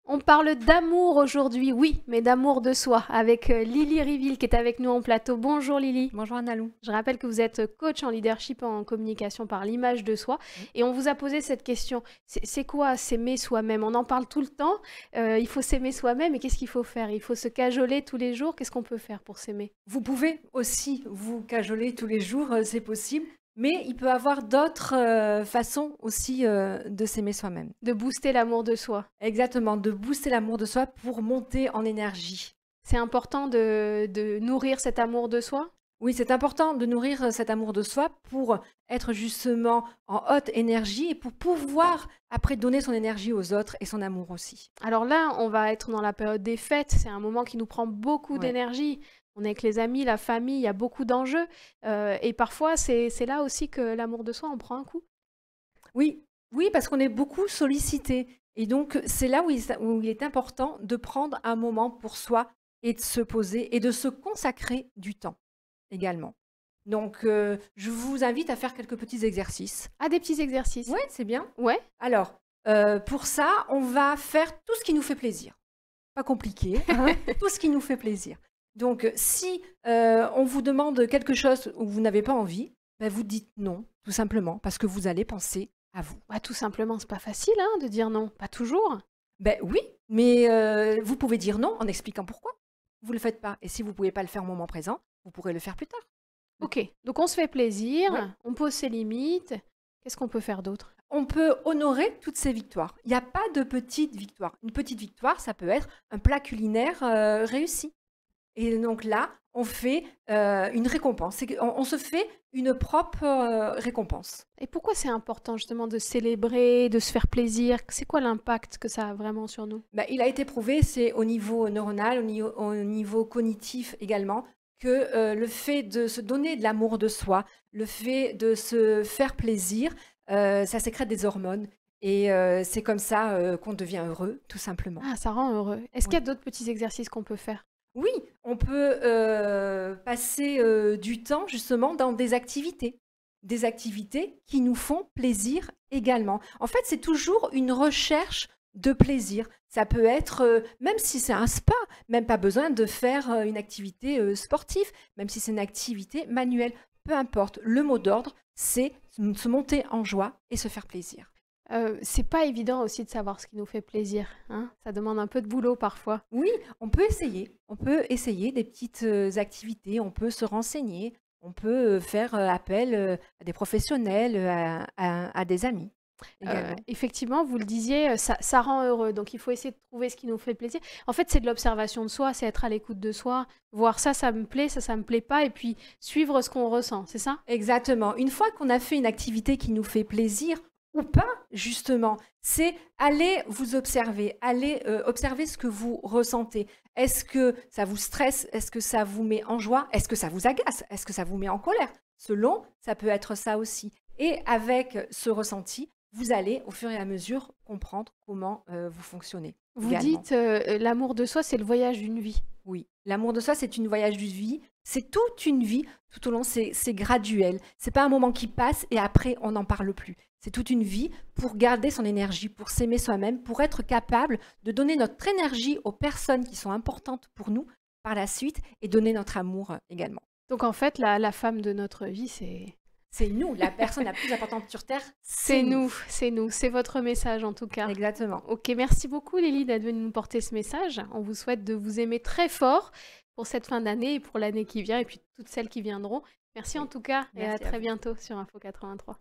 On parle d'amour aujourd'hui, oui, mais d'amour de soi, avec Lily Riville qui est avec nous en plateau. Bonjour Lily. Bonjour Annalou. Je rappelle que vous êtes coach en leadership en communication par l'image de soi. Oui. Et on vous a posé cette question. C'est quoi s'aimer soi-même? On en parle tout le temps. Il faut s'aimer soi-même. Et qu'est-ce qu'il faut faire? Il faut se cajoler tous les jours. Qu'est-ce qu'on peut faire pour s'aimer? Vous pouvez aussi vous cajoler tous les jours, c'est possible, mais il peut y avoir d'autres façons aussi de s'aimer soi-même. De booster l'amour de soi. Exactement, de booster l'amour de soi pour monter en énergie. C'est important de nourrir cet amour de soi? Oui, c'est important de nourrir cet amour de soi pour être justement en haute énergie et pour pouvoir après donner son énergie aux autres et son amour aussi. Alors là, on va être dans la période des fêtes. C'est un moment qui nous prend beaucoup Ouais. d'énergie. On est avec les amis, la famille, il y a beaucoup d'enjeux. Et parfois, c'est là aussi que l'amour de soi en prend un coup. Oui, oui, parce qu'on est beaucoup sollicité. Et donc, c'est là où il est important de prendre un moment pour soi et de se poser et de se consacrer du temps également. Donc, je vous invite à faire quelques petits exercices. Ah, des petits exercices. Ouais, c'est bien. Ouais. Alors, pour ça, on va faire tout ce qui nous fait plaisir. Pas compliqué, hein, tout ce qui nous fait plaisir. Donc, si on vous demande quelque chose où vous n'avez pas envie, ben, vous dites non, tout simplement, parce que vous allez penser à vous. Bah, tout simplement, c'est pas facile hein, de dire non. Pas toujours. Ben oui, mais vous pouvez dire non en expliquant pourquoi vous ne le faites pas. Et si vous ne pouvez pas le faire au moment présent, vous pourrez le faire plus tard. Ok, donc on se fait plaisir, Oui. on pose ses limites. Qu'est-ce qu'on peut faire d'autre? On peut honorer toutes ces victoires. Il n'y a pas de petite victoire. Une petite victoire, ça peut être un plat culinaire réussi. Et donc là, on fait une récompense. On se fait une propre récompense. Et pourquoi c'est important justement de célébrer, de se faire plaisir? C'est quoi l'impact que ça a vraiment sur nous? Ben, il a été prouvé, c'est au niveau neuronal, au niveau cognitif également, que le fait de se donner de l'amour de soi, le fait de se faire plaisir, ça sécrète des hormones. Et c'est comme ça qu'on devient heureux, tout simplement. Ah, ça rend heureux. Est-ce qu'il y Oui. a d'autres petits exercices qu'on peut faire? Oui, on peut passer du temps justement dans des activités qui nous font plaisir également. En fait, c'est toujours une recherche de plaisir. Ça peut être, même si c'est un spa, même pas besoin de faire une activité sportive, même si c'est une activité manuelle, peu importe. Le mot d'ordre, c'est se monter en joie et se faire plaisir. C'est pas évident aussi de savoir ce qui nous fait plaisir, hein. Ça demande un peu de boulot parfois. Oui, on peut essayer. On peut essayer des petites activités, on peut se renseigner, on peut faire appel à des professionnels, à des amis également. Effectivement, vous le disiez, ça rend heureux, donc il faut essayer de trouver ce qui nous fait plaisir. En fait, c'est de l'observation de soi, c'est être à l'écoute de soi, voir ça me plaît, ça me plaît pas, et puis suivre ce qu'on ressent, c'est ça? Exactement. Une fois qu'on a fait une activité qui nous fait plaisir ou pas, justement, c'est aller vous observer, aller observer ce que vous ressentez. Est-ce que ça vous stresse? Est-ce que ça vous met en joie? Est-ce que ça vous agace? Est-ce que ça vous met en colère? Selon, ça peut être ça aussi. Et avec ce ressenti, vous allez au fur et à mesure comprendre comment vous fonctionnez Vous également. dites, l'amour de soi, c'est le voyage d'une vie. Oui, l'amour de soi, c'est une voyage d'une vie. C'est toute une vie, tout au long, c'est graduel. C'est pas un moment qui passe et après, on n'en parle plus. C'est toute une vie pour garder son énergie, pour s'aimer soi-même, pour être capable de donner notre énergie aux personnes qui sont importantes pour nous par la suite et donner notre amour également. Donc en fait, la femme de notre vie, c'est C'est nous, la personne la plus importante sur Terre, c'est nous, c'est nous, c'est votre message en tout cas. Exactement. Ok, merci beaucoup Lily d'être venue nous porter ce message. On vous souhaite de vous aimer très fort pour cette fin d'année et pour l'année qui vient et puis toutes celles qui viendront. Merci en tout cas et à Merci à très vous. bientôt sur Info 83.